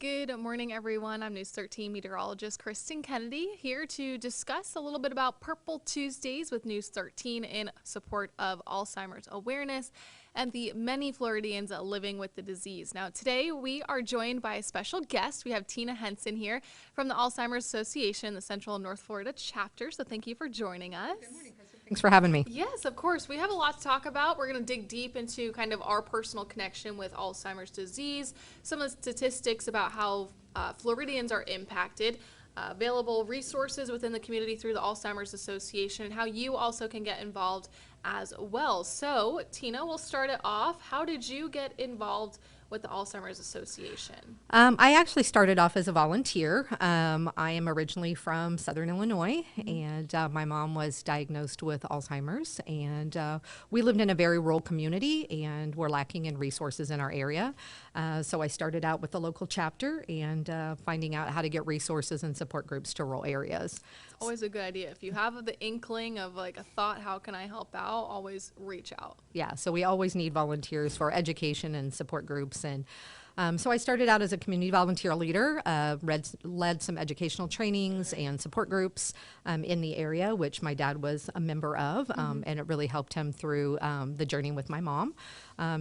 Good morning, everyone. I'm News 13 meteorologist Kristen Kennedy here to discuss a little bit about Purple Tuesdays with News 13 in support of Alzheimer's awareness and the many Floridians living with the disease. Now, today we are joined by a special guest. We have Tina Henson here from the Alzheimer's Association, the Central and North Florida chapter. So thank you for joining us. Good morning, Kristen. Thanks for having me. Yes, of course. We have a lot to talk about. We're going to dig deep into kind of our personal connection with Alzheimer's disease, some of the statistics about how Floridians are impacted, available resources within the community through the Alzheimer's Association, and how you also can get involved as well. So, Tina, we'll start it off. How did you get involved with the Alzheimer's Association? I actually started off as a volunteer. I am originally from Southern Illinois, and my mom was diagnosed with Alzheimer's, and we lived in a very rural community, and we're lacking in resources in our area. So I started out with the local chapter and finding out how to get resources and support groups to rural areas. It's always a good idea. If you have the inkling of like a thought, how can I help out, always reach out. Yeah, so we always need volunteers for education and support groups. And so I started out as a community volunteer leader, led some educational trainings and support groups in the area, which my dad was a member of, and it really helped him through the journey with my mom.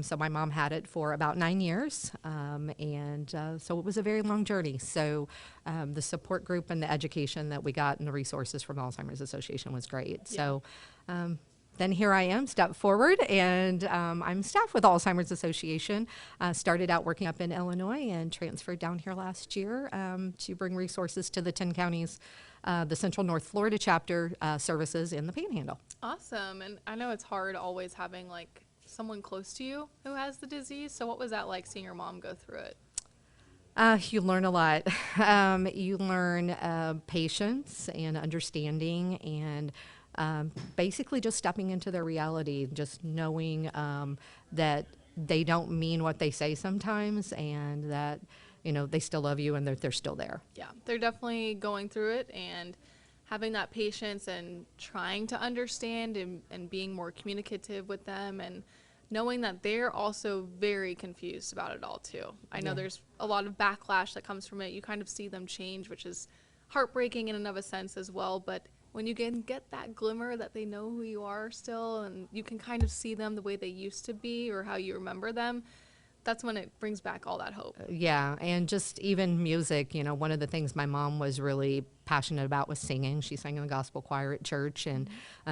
So my mom had it for about 9 years, and so it was a very long journey. So the support group and the education that we got and the resources from the Alzheimer's Association was great. Yeah. So then here I am, step forward, and I'm staff with Alzheimer's Association. Started out working up in Illinois and transferred down here last year to bring resources to the 10 counties, the Central North Florida chapter services in the Panhandle. Awesome. And I know it's hard always having like someone close to you who has the disease. So what was that like seeing your mom go through it? You learn a lot. You learn patience and understanding and basically just stepping into their reality, just knowing that they don't mean what they say sometimes, and that, you know, they still love you and they're still there. Yeah, they're definitely going through it, and having that patience and trying to understand and being more communicative with them, and knowing that they're also very confused about it all too. I know there's a lot of backlash that comes from it. You kind of see them change, which is heartbreaking in and of a sense as well, but when you can get that glimmer that they know who you are still, and you can kind of see them the way they used to be or how you remember them, that's when it brings back all that hope. Yeah, and just even music, you know, one of the things my mom was really passionate about was singing. She sang in the gospel choir at church, and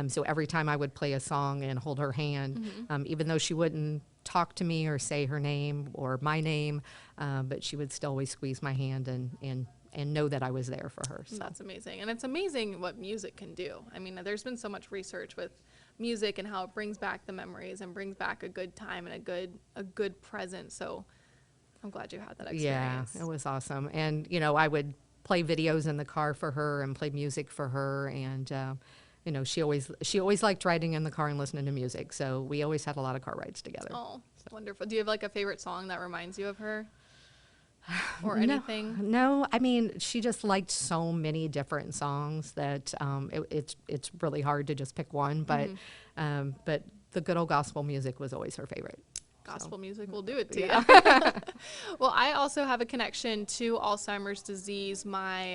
so every time I would play a song and hold her hand, even though she wouldn't talk to me or say her name or my name, but she would still always squeeze my hand and know that I was there for her. So. That's amazing. And it's amazing what music can do. I mean, there's been so much research with music and how it brings back the memories and brings back a good time and a good present. So I'm glad you had that experience. Yeah, it was awesome. And, you know, I would play videos in the car for her and play music for her. And, you know, she always liked riding in the car and listening to music. So we always had a lot of car rides together. Oh, wonderful. Do you have like a favorite song that reminds you of her? Or anything? No, I mean, she just liked so many different songs that it's really hard to just pick one. But but the good old gospel music was always her favorite. Gospel music will do it to you. Well, I also have a connection to Alzheimer's disease. My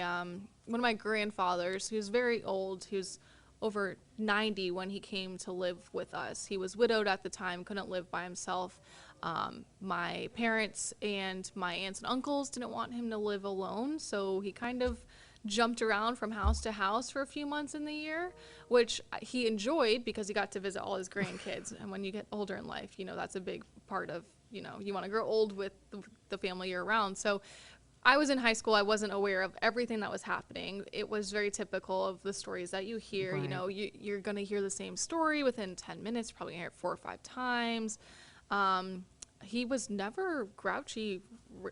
one of my grandfathers, who's very old, who's over 90 when he came to live with us. He was widowed at the time, couldn't live by himself. My parents and my aunts and uncles didn't want him to live alone, so he kind of jumped around from house to house for a few months in the year, which he enjoyed because he got to visit all his grandkids. And when you get older in life, you know, that's a big part of, you know, you want to grow old with the family you're around. So I was in high school. I wasn't aware of everything that was happening. It was very typical of the stories that you hear. Right. You know, you're going to hear the same story within 10 minutes, probably hear it 4 or 5 times. He was never grouchy.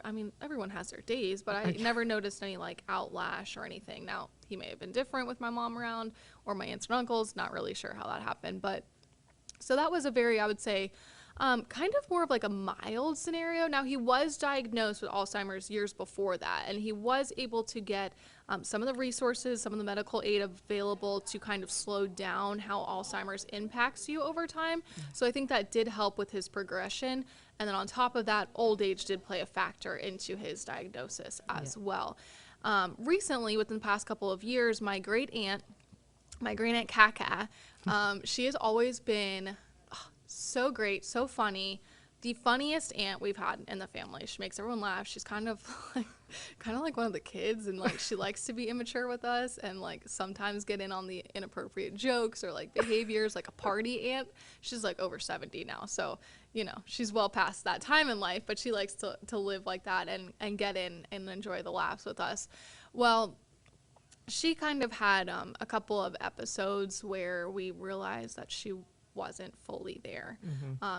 I mean, everyone has their days, but I never noticed any like outlash or anything. Now, he may have been different with my mom around or my aunts and uncles. Not really sure how that happened, but so that was a very, I would say, Kind of more of like a mild scenario. Now, he was diagnosed with Alzheimer's years before that, and he was able to get some of the resources, some of the medical aid available to kind of slow down how Alzheimer's impacts you over time. So I think that did help with his progression. And then on top of that, old age did play a factor into his diagnosis as well. Recently, within the past couple of years, my great aunt Kaka, she has always been so great, so funny, the funniest aunt we've had in the family. She makes everyone laugh. She's kind of like one of the kids, and like she likes to be immature with us and like sometimes get in on the inappropriate jokes or like behaviors, like a party aunt. She's like over 70 now, so you know she's well past that time in life, but she likes to live like that and get in and enjoy the laughs with us. Well, she kind of had a couple of episodes where we realized that she wasn't fully there.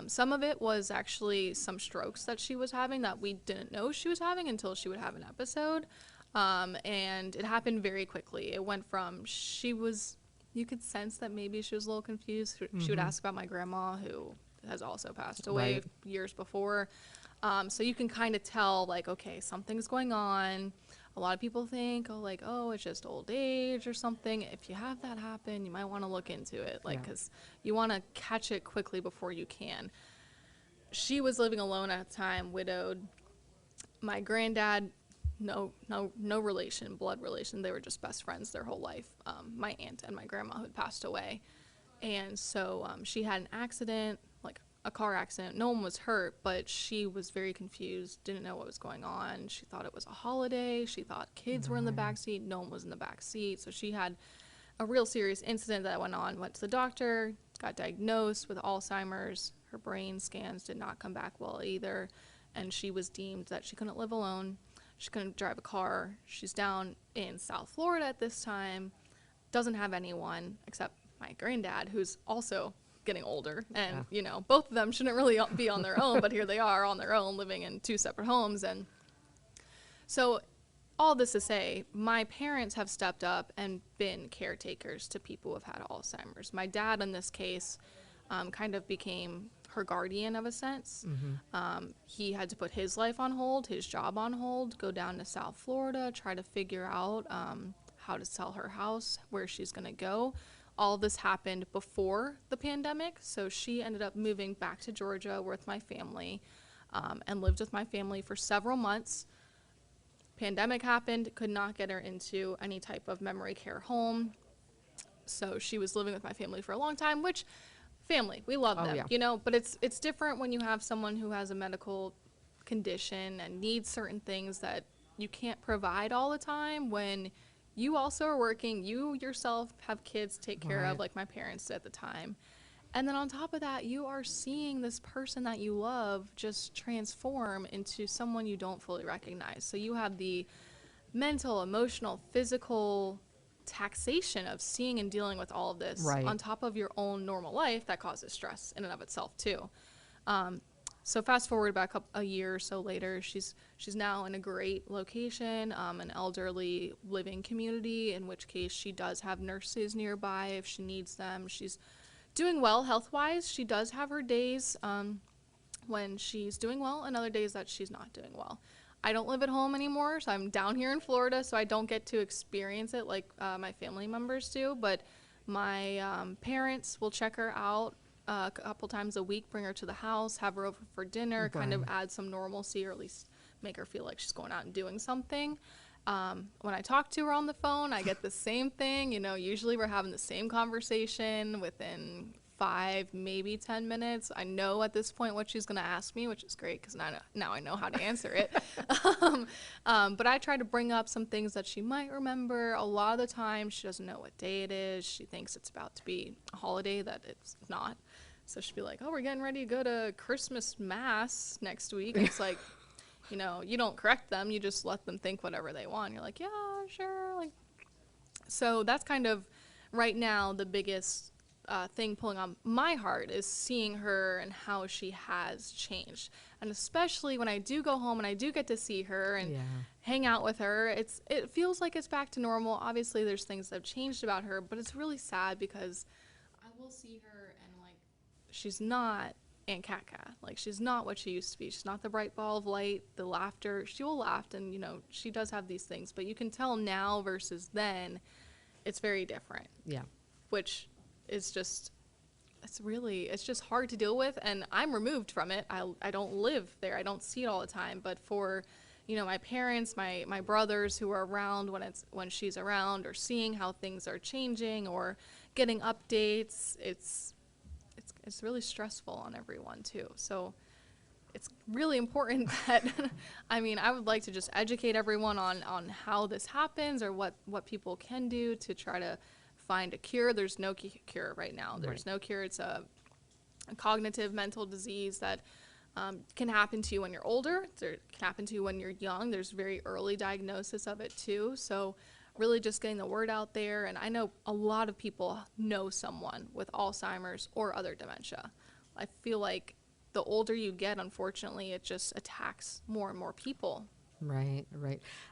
Some of it was actually some strokes that she was having that we didn't know she was having until she would have an episode. And it happened very quickly. It went from you could sense that maybe she was a little confused. She would ask about my grandma, who has also passed away years before. So you can kind of tell, like, okay, something's going on. A lot of people think, oh, it's just old age or something. If you have that happen, you might want to look into it, because you want to catch it quickly before you can. She was living alone at the time, widowed. My granddad, no relation, blood relation. They were just best friends their whole life. My aunt and my grandma had passed away. And so she had an accident, like a car accident. No one was hurt, but she was very confused, didn't know what was going on. She thought it was a holiday. She thought kids were in the back seat. No one was in the back seat. So she had a real serious incident that went to the doctor, got diagnosed with Alzheimer's. Her brain scans did not come back well either, and she was deemed that she couldn't live alone. She couldn't drive a car. She's down in South Florida at this time, doesn't have anyone except my granddad, who's also getting older, and you know, both of them shouldn't really be on their own, but here they are on their own, living in two separate homes. And so all this to say, my parents have stepped up and been caretakers to people who have had Alzheimer's. My dad, in this case, kind of became her guardian of a sense. He had to put his life on hold, his job on hold, go down to South Florida, try to figure out how to sell her house, where she's going to go. All this happened before the pandemic, so she ended up moving back to Georgia with my family, and lived with my family for several months. Pandemic happened, could not get her into any type of memory care home, so she was living with my family for a long time, which, family, we love them, you know, but it's different when you have someone who has a medical condition and needs certain things that you can't provide all the time when you also are working, you yourself have kids to take care of, like my parents did at the time. And then on top of that, you are seeing this person that you love just transform into someone you don't fully recognize. So you have the mental, emotional, physical taxation of seeing and dealing with all of this on top of your own normal life that causes stress in and of itself too. So fast forward back a year or so later, she's now in a great location, an elderly living community, in which case she does have nurses nearby if she needs them. She's doing well health-wise. She does have her days when she's doing well and other days that she's not doing well. I don't live at home anymore, so I'm down here in Florida, so I don't get to experience it like my family members do, but my parents will check her out a couple times a week, bring her to the house, have her over for dinner, kind of add some normalcy, or at least make her feel like she's going out and doing something. When I talk to her on the phone, I get the same thing. You know, usually we're having the same conversation within 5, maybe 10 minutes. I know at this point what she's going to ask me, which is great because now I know how to answer it. But I try to bring up some things that she might remember. A lot of the time, she doesn't know what day it is. She thinks it's about to be a holiday that it's not. So she'll be like, oh, we're getting ready to go to Christmas Mass next week. It's like, you know, you don't correct them. You just let them think whatever they want. You're like, yeah, sure. Like, so that's kind of right now the biggest thing pulling on my heart is seeing her and how she has changed. And especially when I do go home and I do get to see her and hang out with her, it feels like it's back to normal. Obviously, there's things that have changed about her, but it's really sad because I will see her and, like, she's not Aunt Cat. Like, she's not what she used to be. She's not the bright ball of light, the laughter. She will laugh, and, you know, she does have these things. But you can tell now versus then, it's very different. Yeah. Which is just, it's just hard to deal with. And I'm removed from it. I don't live there. I don't see it all the time. But for, you know, my parents, my brothers who are around when she's around, or seeing how things are changing or getting updates, it's really stressful on everyone too. So it's really important that, I mean, I would like to just educate everyone on how this happens, or what people can do to try to find a cure. There's no cure right now. There's no cure. It's a cognitive mental disease that can happen to you when you're older. It can happen to you when you're young. There's very early diagnosis of it too. So really just getting the word out there. And I know a lot of people know someone with Alzheimer's or other dementia. I feel like the older you get, unfortunately, it just attacks more and more people. Right.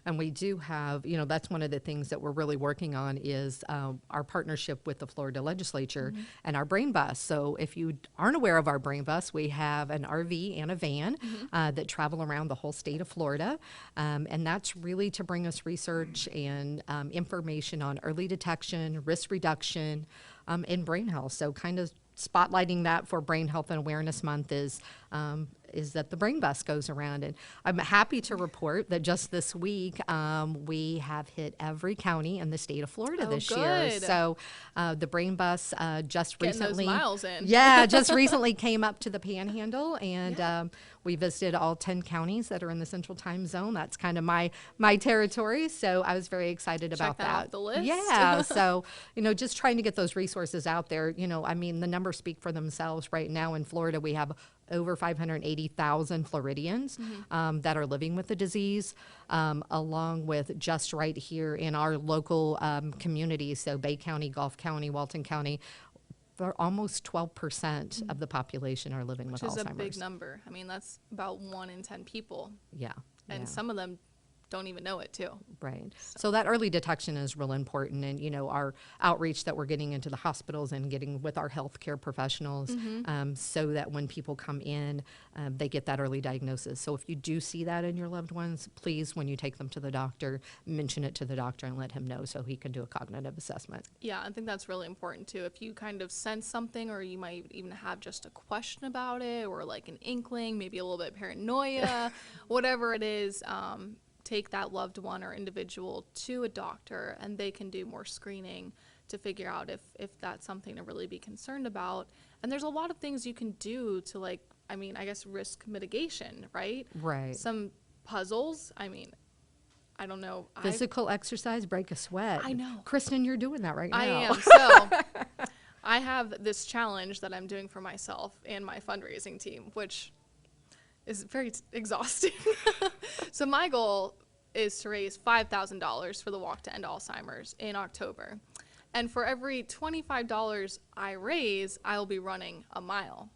And we do have, you know, that's one of the things that we're really working on is our partnership with the Florida legislature and our brain bus. So if you aren't aware of our brain bus, we have an RV and a van that travel around the whole state of Florida. And that's really to bring us research and information on early detection, risk reduction, in brain health. So kind of spotlighting that for Brain Health and Awareness Month is that the brain bus goes around. And I'm happy to report that just this week we have hit every county in the state of Florida this year. So the brain bus just Getting recently, those miles in. just recently came up to the Panhandle, and we visited all 10 counties that are in the Central Time Zone. That's kind of my territory. So I was very excited about that. Off the list. Yeah. So, you know, just trying to get those resources out there. You know, I mean, the numbers speak for themselves. Right now in Florida, we have over 580,000 Floridians that are living with the disease, along with just right here in our local communities, so Bay County, Gulf County, Walton County, almost 12% of the population are living with Alzheimer's. Which is a big number. I mean, that's about 1 in 10 people. Yeah. And some of them don't even know it too. Right. So that early detection is real important, and, you know, our outreach that we're getting into the hospitals and getting with our healthcare professionals, so that when people come in, they get that early diagnosis. So if you do see that in your loved ones, please, when you take them to the doctor, mention it to the doctor and let him know so he can do a cognitive assessment. Yeah, I think that's really important too. If you kind of sense something, or you might even have just a question about it, or like an inkling, maybe a little bit paranoia, whatever it is, take that loved one or individual to a doctor, and they can do more screening to figure out if that's something to really be concerned about. And there's a lot of things you can do to, like, I mean, I guess risk mitigation, right? Right. Some puzzles. I mean, I don't know. Physical exercise, break a sweat. I know. Kristen, you're doing that right now. I am. So I have this challenge that I'm doing for myself and my fundraising team, which is very exhausting. So my goal is to raise $5,000 for the Walk to End Alzheimer's in October. And for every $25 I raise, I'll be running a mile.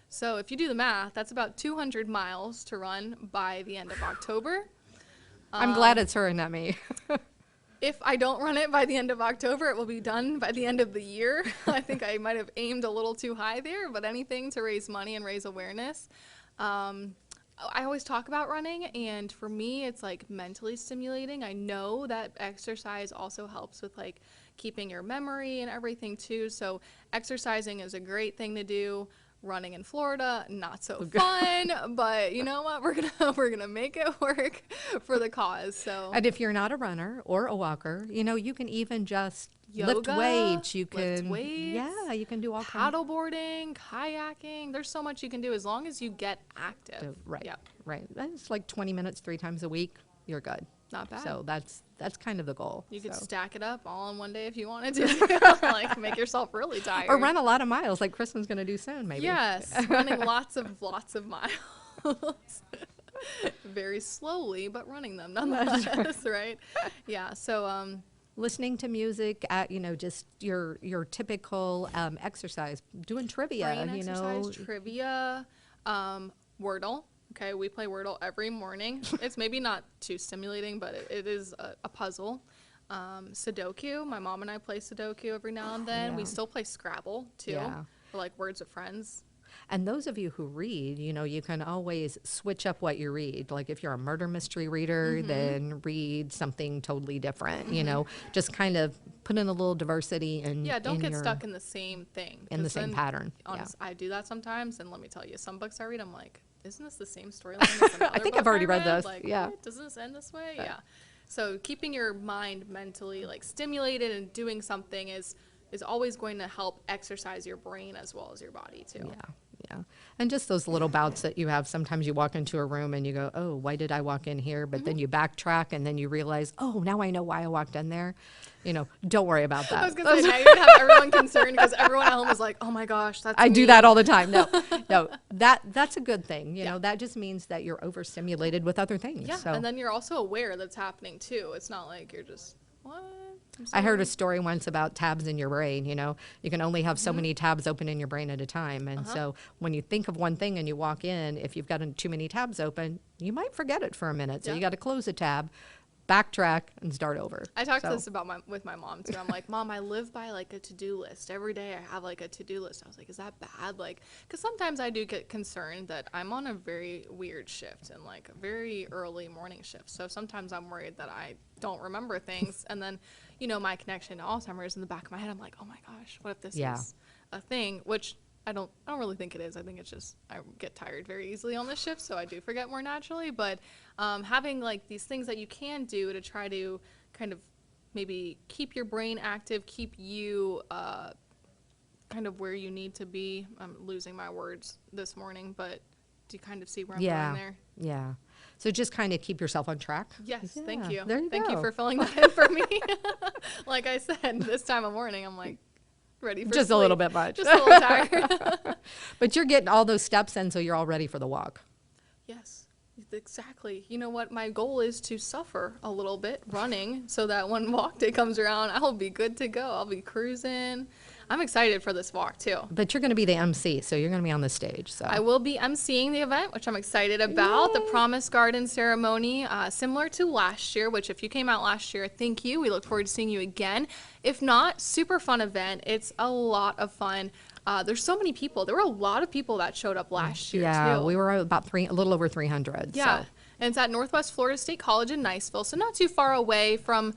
So if you do the math, that's about 200 miles to run by the end of October. I'm glad it's her and not me. If I don't run it by the end of October, it will be done by the end of the year. I think I might have aimed a little too high there, but anything to raise money and raise awareness. I always talk about running, and for me, it's like mentally stimulating. I know that exercise also helps with like keeping your memory and everything too. So exercising is a great thing to do. Running in Florida, not so fun, but you know what? We're gonna make it work for the cause. So, and if you're not a runner or a walker, you know, you can even just lift weights. You can, yeah, you can do all kinds. Paddleboarding, kayaking. There's so much you can do as long as you get active. Right. Yep. Right. It's like 20 minutes 3 times a week. You're good. Not bad. So that's kind of the goal. You could stack it up all in one day if you wanted to. Like, make yourself really tired. Or run a lot of miles like Kristen's going to do soon, maybe. Yes, running lots of miles. Very slowly, but running them nonetheless, right? Yeah, so listening to music at, you know, just your typical exercise, doing trivia, brain exercise, trivia, Wordle. Okay, we play Wordle every morning. It's maybe not too stimulating, but it is a puzzle. Sudoku. My mom and I play Sudoku every now and then. We still play Scrabble, too, for like Words with Friends. And those of you who read, you can always switch up what you read. Like if you're a murder mystery reader, then read something totally different, just kind of put in a little diversity and don't get stuck in the same thing. In the same pattern. I do that sometimes, and let me tell you, some books I read, I'm like, isn't this the same storyline as another I think book I've already read read? this. Like, Yeah. what? Doesn't this end this way? Yeah. So keeping your mind mentally like stimulated and doing something is always going to help exercise your brain as well as your body too. Yeah. And just those little bouts that you have. Sometimes you walk into a room and you go, oh, why did I walk in here? But then you backtrack and then you realize, oh, now I know why I walked in there. Don't worry about that. I was going to say, now you're going to have everyone concerned because everyone at home is like, oh my gosh, I me. do that all the time. No, that's a good thing. That just means that you're overstimulated with other things. Yeah, So. and then you're also aware that's happening too. It's not like you're just, what? I heard a story once about tabs in your brain. You can only have so many tabs open in your brain at a time. And so when you think of one thing and you walk in, if you've got too many tabs open, you might forget it for a minute. So you got to close a tab, backtrack, and start over. I talked to this with my mom too. I'm like, Mom, I live by like a to-do list. Every day I have like a to-do list. I was like, is that bad? Like, because sometimes I do get concerned that I'm on a very weird shift and like a very early morning shift. So sometimes I'm worried that I don't remember things. And then, my connection to Alzheimer's in the back of my head. I'm like, oh my gosh, what if this is a thing? Which I don't really think it is. I think it's just I get tired very easily on this shift, so I do forget more naturally. But having like these things that you can do to try to kind of maybe keep your brain active, keep you kind of where you need to be. I'm losing my words this morning, but do you kind of see where I'm going there? Yeah. So just kind of keep yourself on track. Yes, thank you. There you Thank go. you for filling that in for me. Like I said, this time of morning, I'm like ready for just sleep. a little bit much. Just a little tired. But you're getting all those steps in, so you're all ready for the walk. Yes, exactly. You know what? My goal is to suffer a little bit running so that when walk day comes around, I'll be good to go. I'll be cruising. I'm excited for this walk too. But you're going to be the MC, so you're going to be on the stage. So I will be emceeing the event, which I'm excited about. Yay. The Promise Garden ceremony, similar to last year, which if you came out last year, thank you. We look forward to seeing you again. If not, super fun event. It's a lot of fun. There's so many people. There were a lot of people that showed up last year too. We were about a little over 300. Yeah, So. and it's at Northwest Florida State College in Niceville, so not too far away from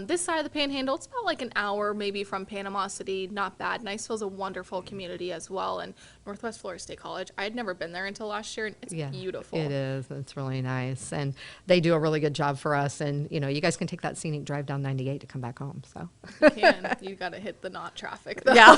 this side of the Panhandle. It's about like an hour maybe from Panama City. Not bad. Niceville's a wonderful community as well, and Northwest Florida State College. I had never been there until last year, and it's beautiful. It is. It's really nice, and they do a really good job for us. And you guys can take that scenic drive down 98 to come back home. So You can. You got to hit the not traffic though. Yeah,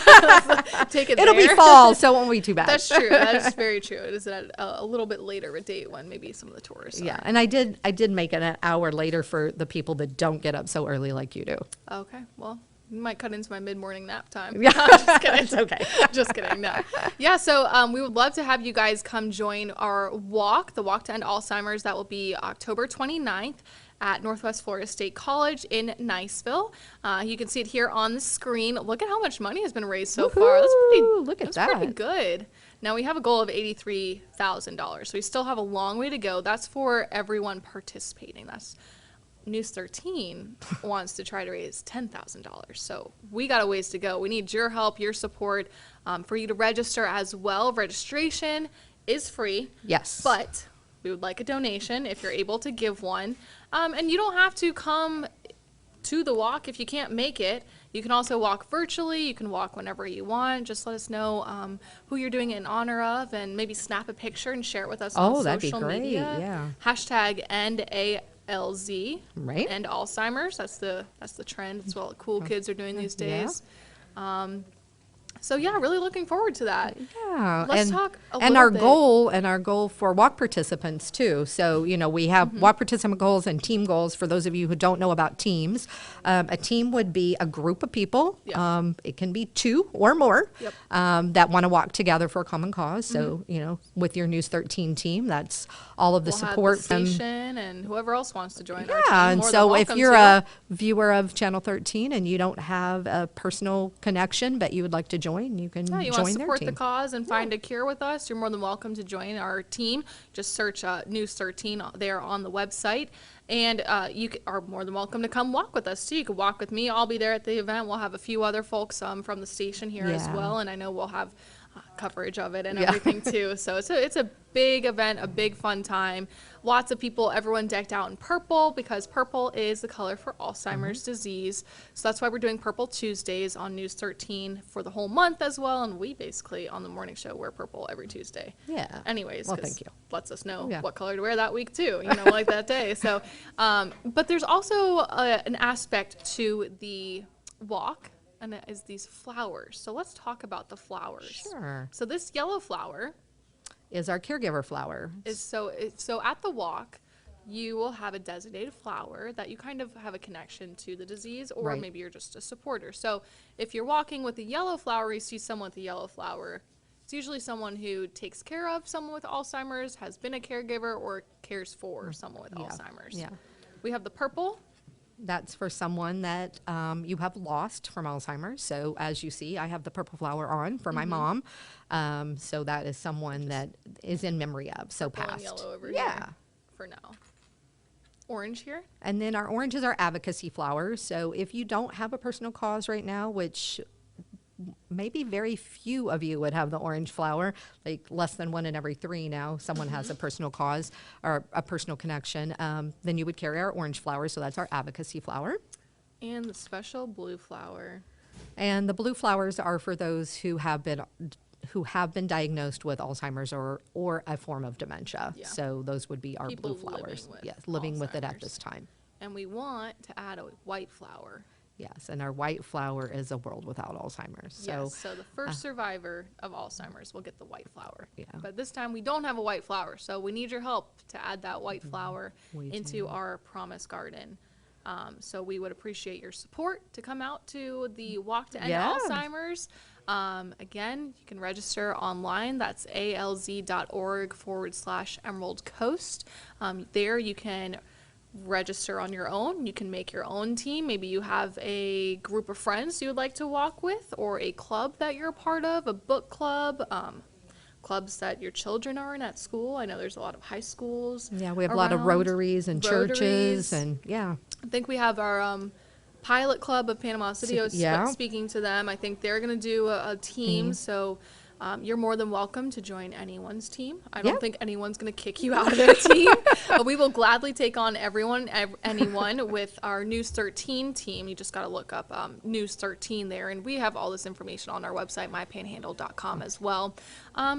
Take it. it'll there. be fall, so it won't be too bad. That's true. That is very true. It is at a little bit later a date when maybe some of the tourists. Yeah, are. and I did make it an hour later for the people that don't get up so early like you do. Okay. Well, you might cut into my mid-morning nap time. Yeah, I'm just kidding. It's okay. Just kidding. No. Yeah. So we would love to have you guys come join our walk, the Walk to End Alzheimer's. That will be October 29th at Northwest Florida State College in Niceville. You can see it here on the screen. Look at how much money has been raised so far. That's pretty good. Now we have a goal of $83,000. So we still have a long way to go. That's for everyone participating. That's News 13 wants to try to raise $10,000. So we got a ways to go. We need your help, your support, for you to register as well. Registration is free. Yes. But we would like a donation if you're able to give one. And you don't have to come to the walk if you can't make it. You can also walk virtually. You can walk whenever you want. Just let us know who you're doing it in honor of, and maybe snap a picture and share it with us on that'd be social great. media. Yeah. Hashtag #EndALZ. Right. End Alzheimer's. That's the trend. It's what cool kids are doing these days. So yeah, really looking forward to that. Yeah, Let's talk a and little our bit. goal for walk participants too. So we have walk participant goals and team goals. For those of you who don't know about teams, a team would be a group of people. Yep. It can be 2 or more Yep. that want to walk together for a common cause. So with your News 13 team, that's all of the We'll support have the from. station and whoever else wants to join our team. Yeah, and more than so if welcome you're to. a viewer of Channel 13 and you don't have a personal connection but you would like to join, you can Yeah, you join want to their support team. the cause and find a cure with us, you're more than welcome to join our team. Just search News 13 there on the website. And you are more than welcome to come walk with us, too. You can walk with me. I'll be there at the event. We'll have a few other folks from the station here as Yeah. well. And I know we'll have coverage of it and everything too. So it's a big event, a big fun time. Lots of people, everyone decked out in purple because purple is the color for Alzheimer's disease. So that's why we're doing Purple Tuesdays on News 13 for the whole month as well. And we basically on the morning show wear purple every Tuesday. Yeah. Anyways, well, thank you. Lets us know what color to wear that week too, like that day. So, but there's also an aspect to the walk, and it is these flowers. So let's talk about the flowers. Sure. So this yellow flower is our caregiver flower. So at the walk, you will have a designated flower that you kind of have a connection to the disease, or maybe you're just a supporter. So if you're walking with a yellow flower, you see someone with a yellow flower, it's usually someone who takes care of someone with Alzheimer's, has been a caregiver, or cares for someone with Alzheimer's. Yeah. We have the purple. That's for someone that you have lost from Alzheimer's. So as you see, I have the purple flower on for my mom. So that is someone that is in memory of, so Purple past. and yellow over here for now. Orange here. And then our orange is our advocacy flower. So if you don't have a personal cause right now, which maybe very few of you would have the orange flower, like less than 1 in every 3 now, someone has a personal cause or a personal connection, then you would carry our orange flower. So that's our advocacy flower. And the special blue flower. And the blue flowers are for those who have been diagnosed with Alzheimer's or a form of dementia. Yeah. So those would be our People blue flowers. living With it at Alzheimer's. this time. And we want to add a white flower. Yes, and our white flower is a world without Alzheimer's. So, So the first survivor of Alzheimer's will get the white flower. Yeah. But this time we don't have a white flower, so we need your help to add that white flower into our Promise Garden. So we would appreciate your support to come out to the Walk to End Alzheimer's. Again, you can register online. That's alz.org/Emerald Coast. There you can register on your own. You can make your own team. Maybe you have a group of friends you would like to walk with, or a club that you're a part of, a book club, clubs that your children are in at school. I know there's a lot of high schools. Yeah, we have a lot of Rotaries and churches, and I think we have our Pilot Club of Panama City. I was speaking to them. I think they're going to do a team, so you're more than welcome to join anyone's team. I don't think anyone's going to kick you out of their team, but we will gladly take on anyone with our News 13 team. You just got to look up News 13 there, and we have all this information on our website, mypanhandle.com as well.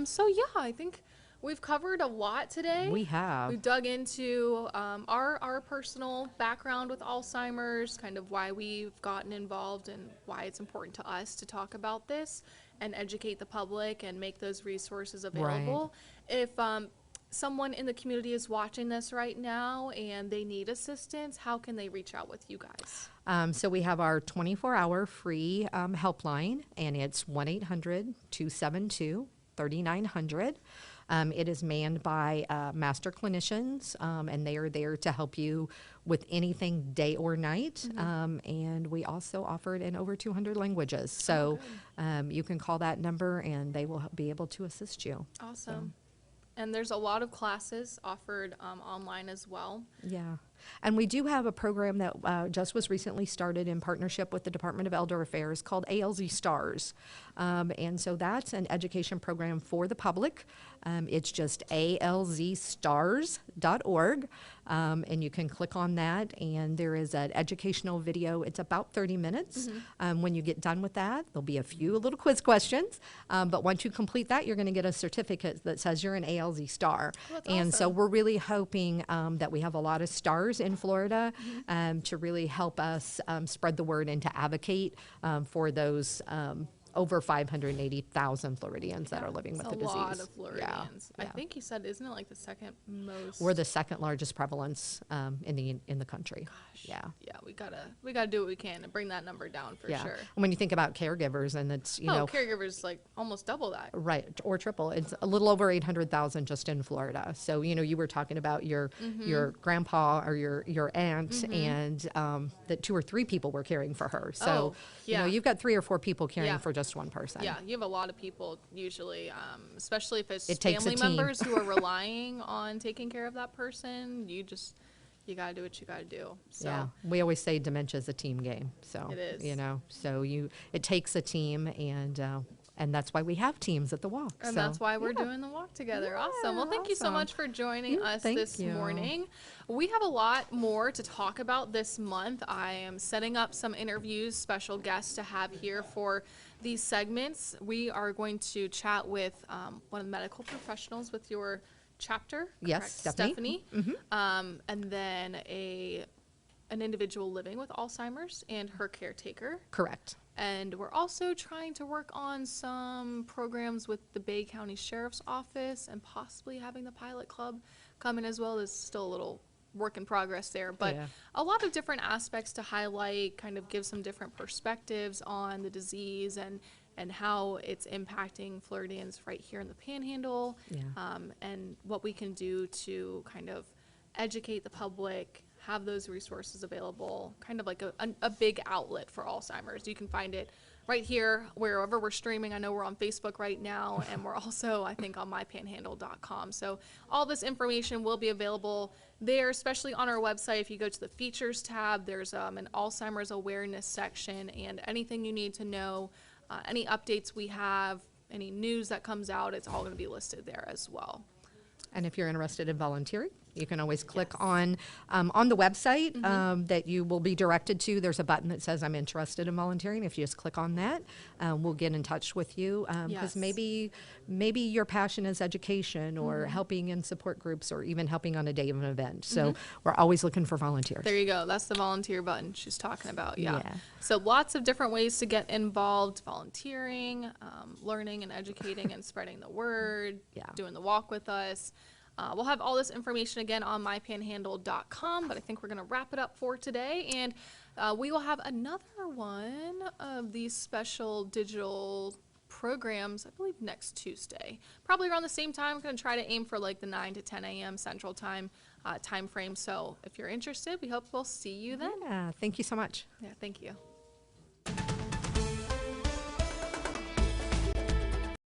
So yeah, I think we've covered a lot today. We have. We've dug into our personal background with Alzheimer's, kind of why we've gotten involved and why it's important to us to talk about this and educate the public and make those resources available. If someone in the community is watching this right now and they need assistance, how can they reach out with you guys? So we have our 24-hour free helpline, and it's 1-800-272-3900. It is manned by master clinicians, and they are there to help you with anything day or night. And we also offer it in over 200 languages. So you can call that number, and they will be able to assist you. Awesome. And there's a lot of classes offered online as well. Yeah. And we do have a program that just was recently started in partnership with the Department of Elder Affairs called ALZ STARS. And so that's an education program for the public. It's just alzstars.org. And you can click on that, and there is an educational video. It's about 30 minutes. When you get done with that, there'll be a few little quiz questions. But once you complete that, you're going to get a certificate that says you're an ALZ star. And so we're really hoping that we have a lot of stars in Florida to really help us spread the word and to advocate for those over 580,000 Floridians that are living with the disease. A lot of Floridians. I think you said, isn't it like the second most? We're the second largest prevalence in the country. Gosh. Yeah. Yeah, we gotta do what we can to bring that number down for sure. And when you think about caregivers, and it's caregivers like almost double that. Right, or triple. It's a little over 800,000 just in Florida. So you were talking about your grandpa or your aunt, and that 2 or 3 people were caring for her. So you've got 3 or 4 people caring for just one person. Yeah, you have a lot of people usually, especially if it's takes family a team. members who are relying on taking care of that person. You got to do what you got to do. So yeah, we always say dementia is a team game. So it is. So it takes a team, and And that's why we have teams at the walk. And so, that's why we're doing the walk together. Yeah, Awesome. Well, thank you so awesome. much for joining us Thank this you. morning. We have a lot more to talk about this month. I am setting up some interviews, special guests to have here for these segments. We are going to chat with one of the medical professionals with your chapter. Yes, correct? Stephanie. And then an individual living with Alzheimer's and her caretaker. Correct. And we're also trying to work on some programs with the Bay County Sheriff's Office and possibly having the Pilot Club come in as well. There's still a little work in progress there, but Yeah. a lot of different aspects to highlight, kind of give some different perspectives on the disease and how it's impacting Floridians right here in the Panhandle, Yeah. and what we can do to kind of educate the public, have those resources available, kind of like a big outlet for Alzheimer's. You can find it right here, wherever we're streaming. I know we're on Facebook right now, and we're also, I think, on mypanhandle.com. So all this information will be available there, especially on our website. If you go to the features tab, there's an Alzheimer's awareness section, and anything you need to know, any updates we have, any news that comes out, it's all going to be listed there as well. And if you're interested in volunteering, you can always click on the website that you will be directed to. There's a button that says I'm interested in volunteering. If you just click on that, we'll get in touch with you because maybe your passion is education or helping in support groups or even helping on a day of an event. So we're always looking for volunteers. There you go. That's the volunteer button she's talking about. Yeah. Yeah. So lots of different ways to get involved: volunteering, learning and educating and spreading the word, doing the walk with us. We'll have all this information again on mypanhandle.com, but I think we're going to wrap it up for today. And we will have another one of these special digital programs, I believe, next Tuesday. Probably around the same time. I'm going to try to aim for like the 9 to 10 a.m. Central Time time frame. So if you're interested, we hope we'll see you then. Yeah, thank you so much. Yeah, thank you.